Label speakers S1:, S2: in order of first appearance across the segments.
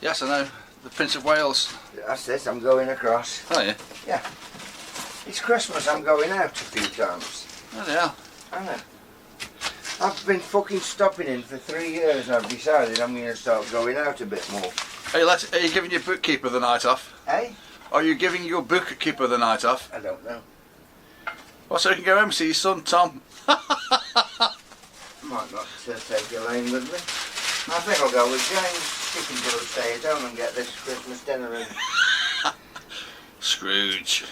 S1: Yes, I know. The Prince of Wales.
S2: That's it, I'm going across.
S1: Oh, yeah?
S2: Yeah. It's Christmas, I'm going out a few times.
S1: Oh, yeah.
S2: I know. I've been fucking stopping in for 3 years and I've decided I'm going to start going out a bit more.
S1: Are you giving your bookkeeper the night off?
S2: Eh?
S1: Are you giving your bookkeeper the night off?
S2: I don't know.
S1: Well, so you can go home and see your son, Tom.
S2: Might not take Elaine with me. I think I'll go with James. She can do a stay at home and get this Christmas dinner in.
S1: Scrooge.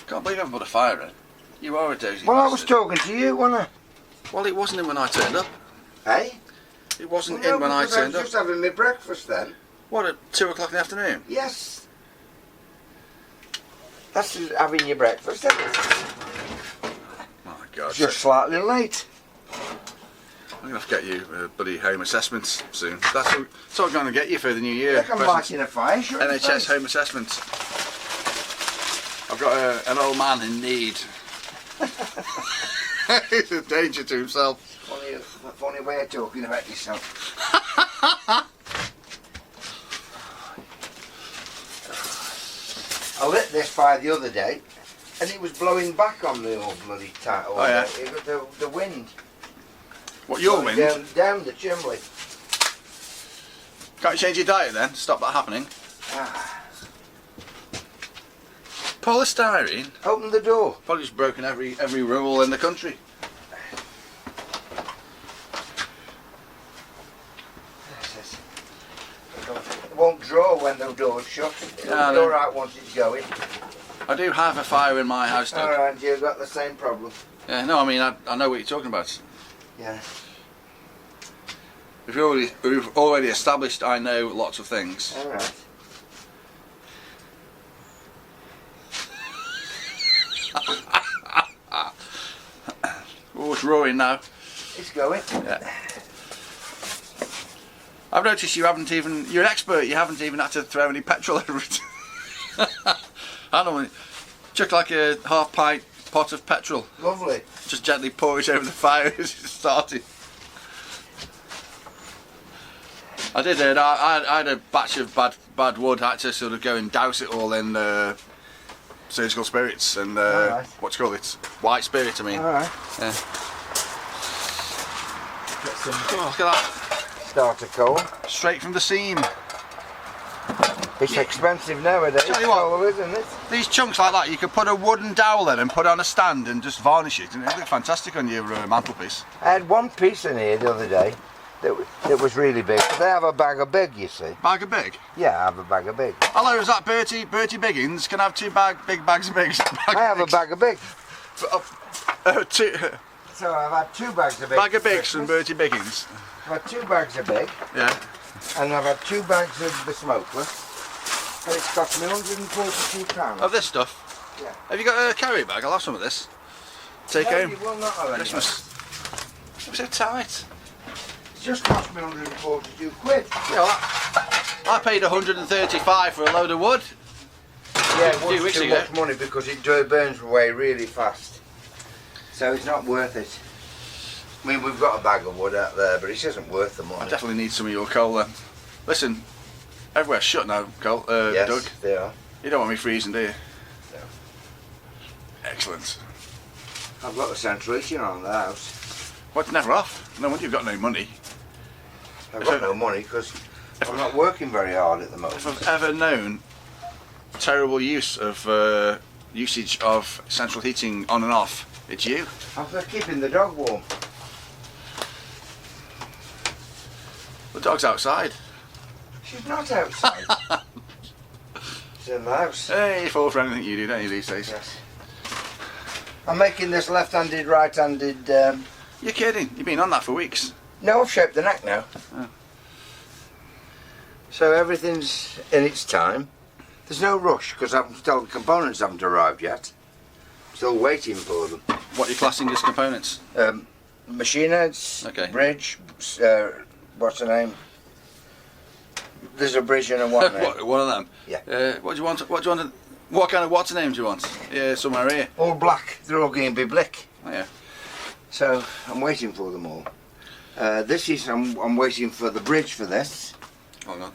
S1: Can't believe I haven't put a fire in. You are a dozy
S2: Well,
S1: bastard.
S2: I was talking to you, wasn't I?
S1: Well, it wasn't in when I turned up.
S2: Eh?
S1: It wasn't
S2: Well,
S1: in when I
S2: because
S1: turned
S2: was
S1: up.
S2: just having my breakfast then.
S1: What, at 2 o'clock in the afternoon?
S2: Yes. That's just having your breakfast, isn't it?
S1: My God.
S2: Just slightly late.
S1: I'm going to have to get you bloody home assessments soon. That's what I'm going to get you for the new year.
S2: I'm lighting a fire, sure.
S1: NHS home assessments. I've got an old man in need. He's a danger to himself.
S2: Funny way of talking about yourself. I lit this fire the other day and it was blowing back on the old bloody title.
S1: Oh, yeah?
S2: It was the wind.
S1: What, your wind?
S2: Down the chimney.
S1: Can't you change your diet then? Stop that happening. Polystyrene?
S2: Open the door.
S1: Probably just broken every rule in the country.
S2: It won't draw when the door's shut. It'll be alright once it's going.
S1: I do have a fire in my house, Doug.
S2: Alright, you've got the same problem.
S1: Yeah, no, I mean, I know what you're talking about.
S2: Yeah.
S1: We've already established I know lots of things.
S2: Alright.
S1: Oh, it's roaring now.
S2: It's going.
S1: Yeah. I've noticed you're an expert, you haven't even had to throw any petrol over it. I don't chuck like a half-pint pot of petrol.
S2: Lovely.
S1: Just gently pour it over the fire as it started. I did it. I had a batch of bad wood. I had to sort of go and douse it all in surgical spirits and
S2: right.
S1: what do you call it? White spirit, I mean.
S2: Alright.
S1: Yeah. Oh, look at that.
S2: Starter coal.
S1: Straight from the seam.
S2: It's expensive nowadays.
S1: Tell you what,
S2: coal, isn't it?
S1: these chunks like that, you could put a wooden dowel in and put it on a stand and just varnish it, and it'd look fantastic on your mantelpiece.
S2: I had one piece in here the other day that was really big. They have a bag of big, you see.
S1: Bag of big?
S2: Yeah, I have a bag of big.
S1: Hello, is that Bertie Biggins? Can I have two big bags of bigs?
S2: I have a bag of big.
S1: Two
S2: So I've had 2 bags of big.
S1: bag of bigs from Bertie Biggins.
S2: I've had 2 bags of big,
S1: Yeah.
S2: and I've had 2 bags of the smokeless. And it's cost me £142.
S1: Of this stuff?
S2: Yeah.
S1: Have you got a carry bag? I'll have some of this. Take
S2: No,
S1: home.
S2: you will not have any.
S1: Christmas. I'm so tight.
S2: It's just cost me £142.
S1: You know, I paid 135 for a load of wood.
S2: Yeah, it
S1: few
S2: was
S1: weeks
S2: too
S1: ago.
S2: much money because it burns away really fast. So it's not worth it. I mean, we've got a bag of wood out there, but it isn't worth the money.
S1: I definitely need some of your coal then. Listen, everywhere's shut now, Cole.
S2: Yes,
S1: Doug.
S2: they are.
S1: You don't want me freezing, do you?
S2: No.
S1: Excellent.
S2: I've got the central heating on the house.
S1: What, never off? No wonder you've got no money.
S2: I've got no money because I'm not working very hard at the moment.
S1: If I've ever known terrible usage of central heating on and off, it's you.
S2: I'm for keeping the dog warm.
S1: The dog's outside.
S2: She's not outside. She's in the house.
S1: Hey, you fall for anything you do, don't you, these days?
S2: Yes. I'm making this left-handed, right-handed...
S1: You're kidding. You've been on that for weeks.
S2: No, I've shaped the neck now.
S1: Oh.
S2: So everything's in its time. There's no rush because the components haven't arrived yet. Still waiting for them.
S1: What are you classing as components?
S2: Machine heads,
S1: Okay.
S2: bridge, what's the name? There's a bridge and a what name?
S1: One of them?
S2: Yeah.
S1: What do you want? What do you want? What kind of what's the name do you want? Yeah, somewhere here.
S2: All black, they're all going to be blick.
S1: Oh, yeah.
S2: So I'm waiting for them all. I'm waiting for the bridge for this.
S1: Hold on.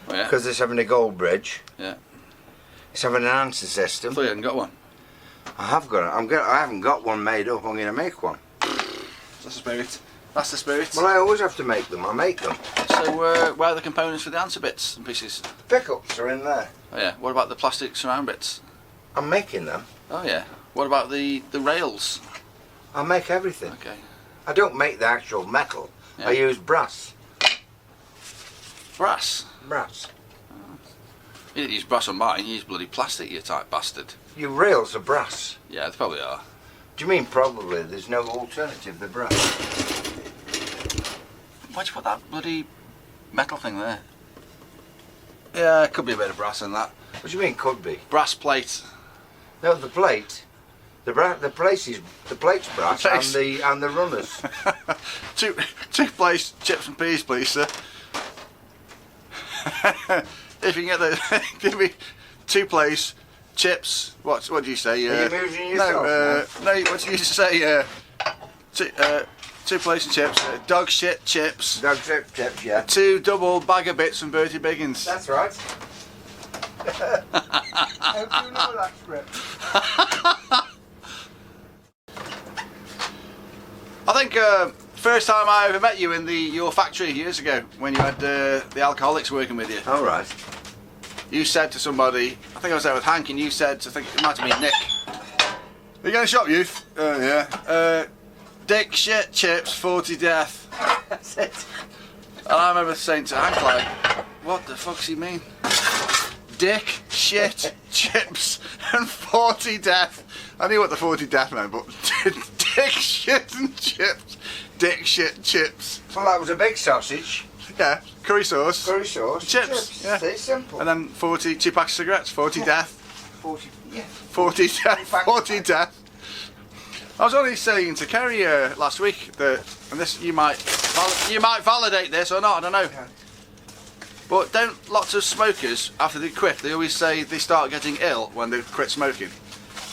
S1: Oh, yeah.
S2: Because it's having a gold bridge.
S1: Yeah.
S2: It's having an answer system.
S1: I thought you hadn't got one.
S2: I have got it. I haven't got one made up. I'm going to make one.
S1: That's the spirit. That's the spirit.
S2: Well, I always have to make them. I make them.
S1: So where are the components for the answer bits and pieces?
S2: Pickups are in there.
S1: Oh yeah. What about the plastic surround bits?
S2: I'm making them.
S1: Oh yeah. What about the rails?
S2: I make everything.
S1: Okay.
S2: I don't make the actual metal.
S1: Yeah.
S2: I use brass.
S1: Brass?
S2: Brass.
S1: You didn't use brass on mine, you used bloody plastic, you type bastard.
S2: Your rails are brass.
S1: Yeah, they probably are.
S2: Do you mean probably? There's no alternative, they're brass.
S1: Why'd you put that bloody metal thing there? Yeah, it could be a bit of brass in that.
S2: What do you mean could be?
S1: Brass plate.
S2: No, the plate. The plate's brass and the runners.
S1: two plates, chips and peas, please, sir. If you can get the, give me 2 plates, chips. What do you say?
S2: Are you moving yourself?
S1: No. What do you say? 2 plates and chips. Dog shit chips.
S2: Dog shit chips, yeah.
S1: 2 double bag of bits from Bertie Biggins.
S2: That's right. How do you know that script?
S1: I think first time I ever met you in your factory years ago when you had the alcoholics working with you.
S2: All right.
S1: You said to somebody, I think I was there with Hank, and you said, I think it might have been Nick, are you going to shop, youth? Yeah. Dick, shit, chips, 40 death.
S2: That's it.
S1: And I remember saying to Hank, like, what the fuck's he mean? Dick, shit, chips, and 40 death. I knew what the 40 death meant, but dick, shit, and chips. Dick, shit, chips.
S2: Well, that was a big sausage.
S1: Yeah, curry sauce.
S2: Curry sauce.
S1: Chips. Yeah.
S2: It's simple.
S1: And then 2 packs of cigarettes, 40 death.
S2: 40, yeah.
S1: 40 death, 40 death. I was only saying to Kerry last week that, and this you might validate this or not, I don't know.
S2: Yeah.
S1: But don't lots of smokers, after they quit, they always say they start getting ill when they quit smoking.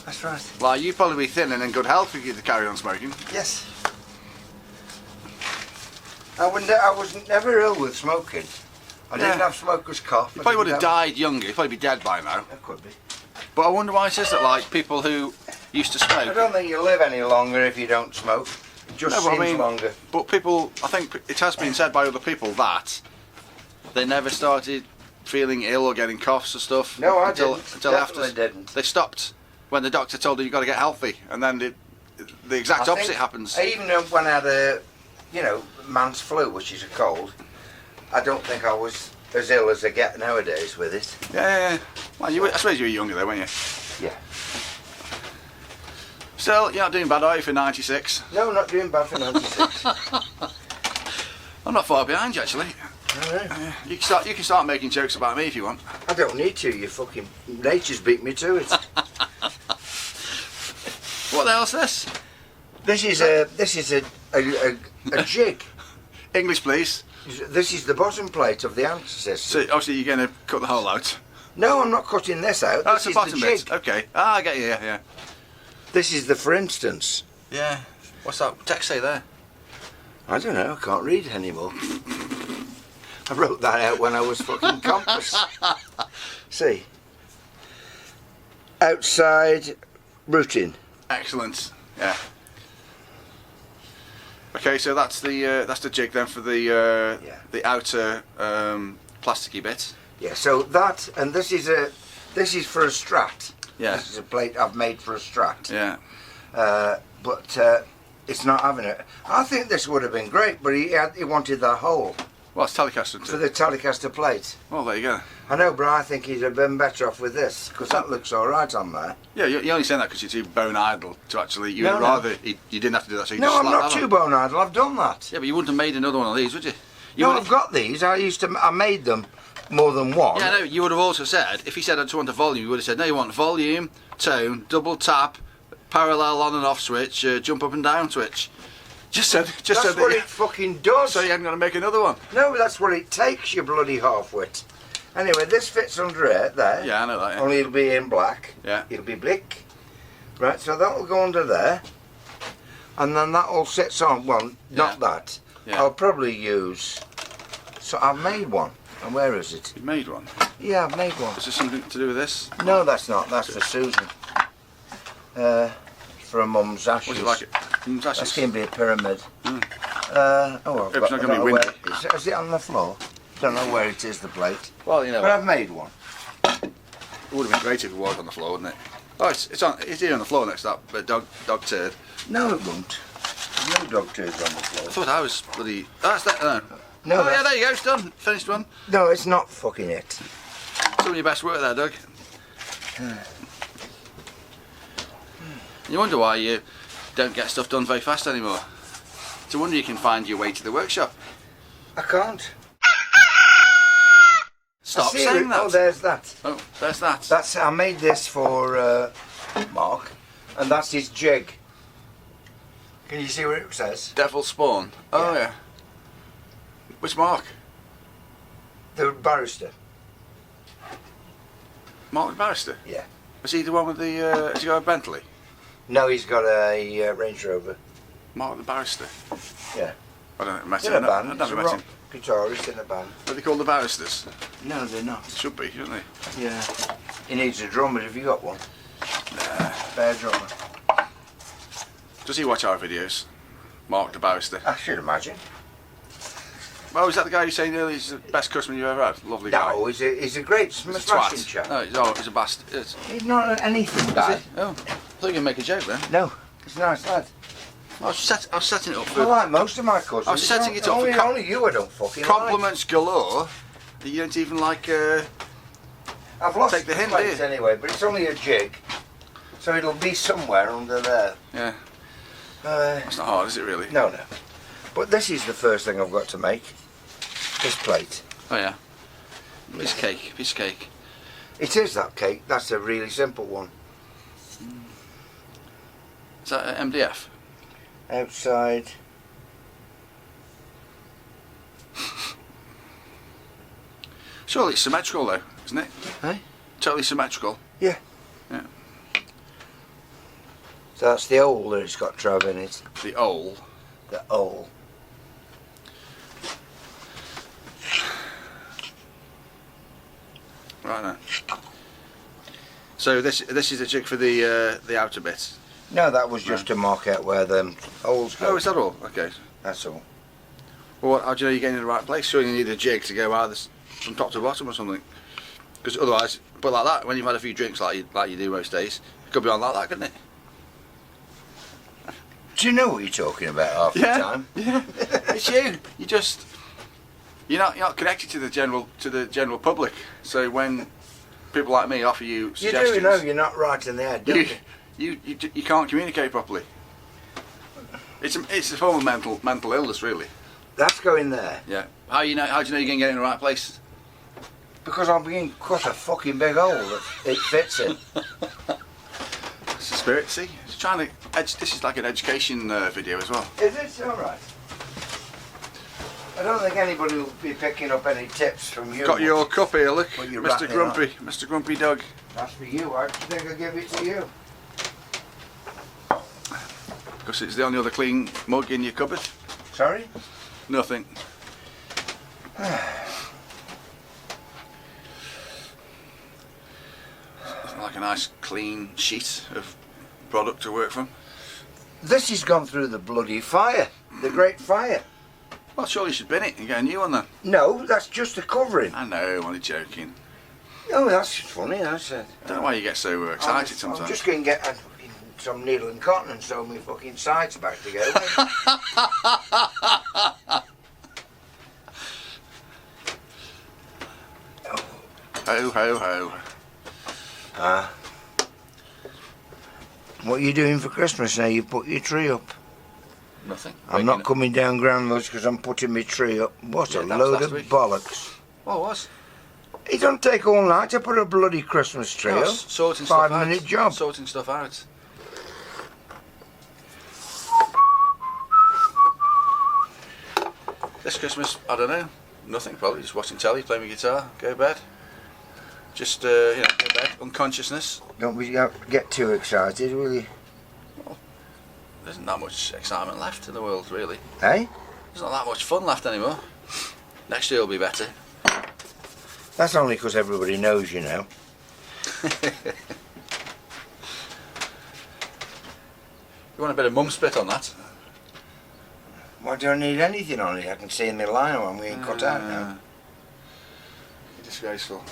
S2: That's right.
S1: Like, you'd probably be thin and in good health if you to carry on smoking.
S2: Yes. I was never ill with smoking. I didn't have smoker's cough.
S1: You probably would have died younger, you'd probably be dead by now.
S2: That could be.
S1: But I wonder why it is that, like, people who used to smoke...
S2: I don't think you live any longer if you don't smoke. It just seems longer.
S1: But people, I think it has been said by other people that they never started feeling ill or getting coughs or stuff.
S2: No, I
S1: until
S2: definitely didn't.
S1: They stopped when the doctor told them you've got to get healthy, and then the exact opposite happens.
S2: Even when I had a, man's flu, which is a cold, I don't think I was as ill as I get nowadays with it.
S1: Yeah. Well, I suppose you were younger though, weren't you?
S2: Yeah.
S1: Still, you're not doing bad, are you, for 96?
S2: No, not doing bad for 96.
S1: I'm not far behind you, actually.
S2: All right.
S1: You can start making jokes about me if you want.
S2: I don't need to. You fucking nature's beat me to it.
S1: What the hell's this?
S2: This is a jig.
S1: English, please.
S2: This is the bottom plate of the answer system.
S1: So obviously you're going to cut the hole out.
S2: No, I'm not cutting this out.
S1: Oh,
S2: This
S1: it's the
S2: is
S1: bottom
S2: the
S1: bit.
S2: jig.
S1: Okay. I get you. Yeah.
S2: This is the for instance.
S1: Yeah. What's that text say there?
S2: I don't know. I can't read it anymore. I wrote that out when I was fucking compass. See. Outside routing.
S1: Excellent. Yeah. Okay, so that's the jig then for the outer plasticky bit.
S2: Yeah. So that and this is for a Strat.
S1: Yeah.
S2: This is a plate I've made for a Strat.
S1: Yeah.
S2: But it's not having it. I think this would have been great, but he wanted that hole
S1: Well, it's Telecaster
S2: for the Telecaster plate.
S1: Well, there you go.
S2: I know, but I think he'd have been better off with this because that looks all right on there.
S1: Yeah, you're only saying that because you're too bone idle to actually. You
S2: No,
S1: would
S2: no.
S1: rather you didn't have to do that. So you
S2: No,
S1: just
S2: I'm
S1: slap
S2: not
S1: that
S2: too
S1: on.
S2: bone idle. I've done that.
S1: Yeah, but you wouldn't have made another one of these, would you?
S2: No, I've got these. I made them more than one.
S1: Yeah, no. You would have also said if he said I just want a volume, you would have said no. You want volume, tone, double tap, parallel on and off switch, jump up and down switch. Just said.
S2: That's what it fucking does.
S1: So you hadn't got to make another one.
S2: No, that's what it takes, you bloody half-wit. Anyway, this fits under it there.
S1: Yeah, I know that. Yeah.
S2: Only it'll be in black.
S1: Yeah.
S2: It'll be blick. Right, so that'll go under there. And then that all sits on, well, not that.
S1: Yeah.
S2: I'll probably use So I've made one. And where is it?
S1: You made one?
S2: Yeah, I've made one.
S1: Is this something to do with this?
S2: No, that's not. That's for Susan. For her mum's ashes.
S1: What do you like it? Mum's ashes?
S2: That's going to be a pyramid.
S1: Mm.
S2: Oh,
S1: It's not going to be windy.
S2: Is it on the floor? Don't know where it is, the plate.
S1: Well, you know.
S2: But I've made one.
S1: It would have been great if it was on the floor, wouldn't it? Oh, it's here on the floor next to that dog turd.
S2: No, it won't. There's no dog turds on the floor.
S1: I thought I was bloody... That's that.
S2: No,
S1: oh, yeah, there you go. It's done. Finished one.
S2: No, it's not fucking it.
S1: Some of your best work there, Doug. You wonder why you don't get stuff done very fast anymore. It's a wonder you can find your way to the workshop.
S2: I can't.
S1: Stop saying that.
S2: Oh, there's that.
S1: Oh, there's that.
S2: I made this for Mark, and that's his jig. Can you see what it says?
S1: Devil Spawn. Oh, yeah. Which Mark?
S2: The barrister.
S1: Mark the barrister?
S2: Yeah.
S1: Was he the one with the... has he got a Bentley?
S2: No, he's got a Range Rover.
S1: Mark the barrister?
S2: Yeah.
S1: I don't know. Met
S2: In
S1: him.
S2: a band.
S1: I've
S2: He's
S1: never
S2: a
S1: met
S2: rock
S1: him.
S2: guitarist in a band.
S1: Are they called the barristers?
S2: No, they're not.
S1: Should be, shouldn't they?
S2: Yeah. He needs a drummer. Have you got one?
S1: Nah.
S2: Spare drummer.
S1: Does he watch our videos? Mark the barrister.
S2: I should imagine.
S1: Oh, is that the guy you saying earlier he's the best customer you've ever had? Lovely guy.
S2: No, he's a great smashing chap.
S1: No, he's a bastard.
S2: He's not anything bad.
S1: Oh, I thought you were going to make a joke then.
S2: No, he's a nice lad.
S1: I was setting it up for...
S2: I like most of my cousins.
S1: I was setting it up for...
S2: Only you I don't fucking
S1: compliments galore. You don't even like...
S2: I've lost
S1: take the hint,
S2: plate
S1: do you?
S2: anyway, but it's only a jig. So it'll be somewhere under there.
S1: Yeah. It's not hard, is it really?
S2: No. But this is the first thing I've got to make. This plate.
S1: Oh yeah. Piece of cake.
S2: It is that cake. That's a really simple one.
S1: Is that MDF?
S2: Outside.
S1: Surely it's symmetrical though, isn't it?
S2: Hey?
S1: Totally symmetrical.
S2: Yeah.
S1: Yeah.
S2: So that's the hole that it's got trove in it.
S1: The hole.
S2: The hole.
S1: Right now. So this is a jig for the outer bit.
S2: No, that was just to mark out where the holes go.
S1: Oh, is that all? Okay.
S2: That's all.
S1: Well, how do you know you're getting in the right place? Sure, you need a jig to go either from top to bottom or something. Because otherwise, but like that, when you've had a few drinks like you do most days, it could be on like that, couldn't it?
S2: Do you know what you're talking about half the time?
S1: Yeah. It's you. You're not connected to the general public. So when people like me offer you suggestions,
S2: You do know you're not right in the head, don't you?
S1: You can't communicate properly. It's a form of mental illness, really.
S2: That's going there.
S1: Yeah. How do you know you're going to get in the right place?
S2: Because I'm being quite a fucking big hole that it fits in.
S1: It's the spirit. See, it's trying to. This is like an education video as well.
S2: Is it all right? I don't think anybody will be picking up any tips from you.
S1: Got your cup here, look,
S2: Well, you're
S1: Mr.
S2: right,
S1: Grumpy, Mr. Grumpy Dog.
S2: That's for you. I think I'll give it to you.
S1: Because it's the only other clean mug in your cupboard.
S2: Sorry?
S1: Nothing. Like a nice clean sheet of product to work from.
S2: This has gone through the bloody fire. The great fire.
S1: Well, surely you should bin it and get a new one then.
S2: No, that's just a covering.
S1: I know, I'm only joking.
S2: Oh, that's funny, that's it.
S1: I don't know why you get so excited sometimes.
S2: I'm just going to get some needle and cotton and sew my fucking sides back together.
S1: Ho, ho, ho.
S2: What are you doing for Christmas now? You put your tree up.
S1: Nothing.
S2: I'm not coming down Granville's because I'm putting my tree up. What a
S1: Yeah, that was
S2: load
S1: last
S2: of
S1: week.
S2: bollocks.
S1: What was?
S2: It don't take all night to put a bloody Christmas tree
S1: No,
S2: up.
S1: sorting stuff out.
S2: 5 minute job.
S1: Sorting stuff out. This Christmas, I don't know. Nothing probably. Just watching telly, playing my guitar, go to bed. Just go to bed. Unconsciousness.
S2: Don't get too excited, will you?
S1: There isn't that much excitement left in the world, really.
S2: Eh?
S1: There's not that much fun left anymore. Next year will be better.
S2: That's only because everybody knows, you know.
S1: You want a bit of mum split on that?
S2: Why do I need anything on it? I can see in the line when we ain't cut out now.
S1: Disgraceful.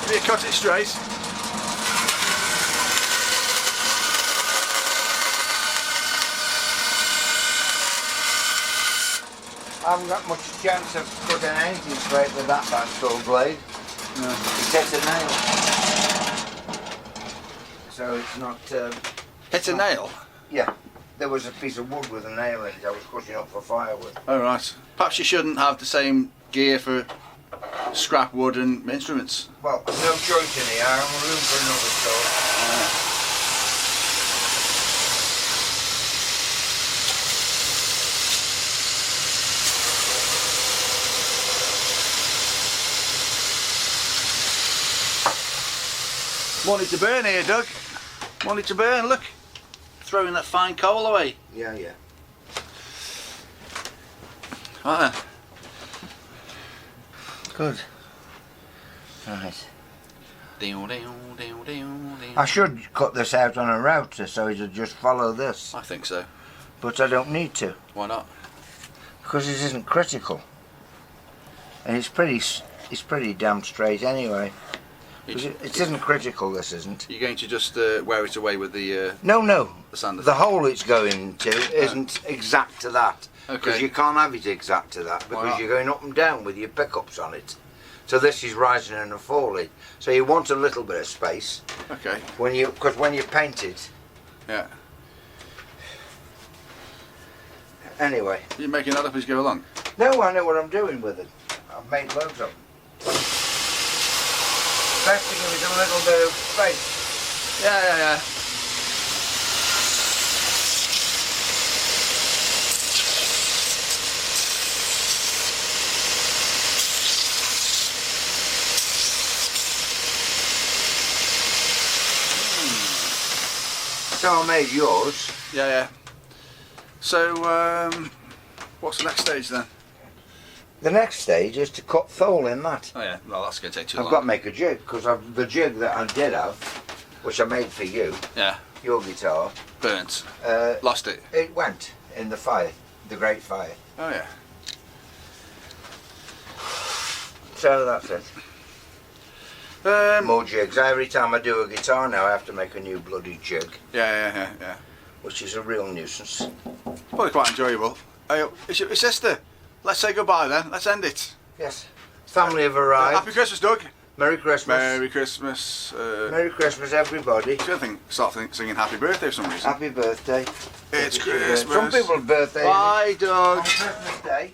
S1: Can you cut it straight?
S2: I haven't got much chance of cutting anything straight with that bandsaw blade.
S1: No.
S2: It hits a nail. So it's not...
S1: Hit a nail?
S2: Yeah. There was a piece of wood with a nail in it. I was cutting up for firewood.
S1: Oh right. Perhaps you shouldn't have the same gear for scrap wood and instruments.
S2: Well, there's no choice in here. I'm room for another saw.
S1: Wanted to burn here, Doug. Wanted to burn, look. Throwing that fine coal away.
S2: Yeah, yeah.
S1: Right then.
S2: Good. Right. I should cut this out on a router so it'll just follow this.
S1: I think so.
S2: But I don't need to.
S1: Why not?
S2: Because it isn't critical. And it's pretty damn straight anyway. It isn't critical, this isn't.
S1: You're going to just wear it away with the
S2: No.
S1: the sander?
S2: The hole it's going to isn't exact to that. Because
S1: Okay.
S2: you can't have it exact to that.
S1: Why
S2: Because
S1: not?
S2: you're going up and down with your pickups on it. So this is rising and falling. So you want a little bit of space.
S1: Okay.
S2: Because when you paint it.
S1: Yeah.
S2: Anyway.
S1: You're making that up as you go along?
S2: No, I know what I'm doing with it. I've made loads of them. Best to give it a little bit of space.
S1: Yeah.
S2: So I made yours.
S1: Yeah. So, what's the next stage then?
S2: The next stage is to cut thole in that.
S1: Oh yeah, well that's going to take too
S2: I've
S1: long.
S2: got to make a jig, because the jig that I did have, which I made for you,
S1: Yeah,
S2: your guitar,
S1: burnt.
S2: uh,
S1: Lost it.
S2: it went in the fire, the Great Fire.
S1: Oh yeah.
S2: So that's it. More jigs. Every time I do a guitar now, I have to make a new bloody jig,
S1: Yeah.
S2: which is a real nuisance.
S1: Probably quite enjoyable. Hey, it's your sister. Let's say goodbye then. Let's end it.
S2: Yes. Family have arrived.
S1: Happy Christmas, Doug.
S2: Merry Christmas.
S1: Merry Christmas.
S2: Merry Christmas, everybody.
S1: Start singing Happy Birthday for some reason.
S2: Happy birthday.
S1: It's Christmas.
S2: Some people's birthdays
S1: Bye, Doug.
S2: on Christmas Day.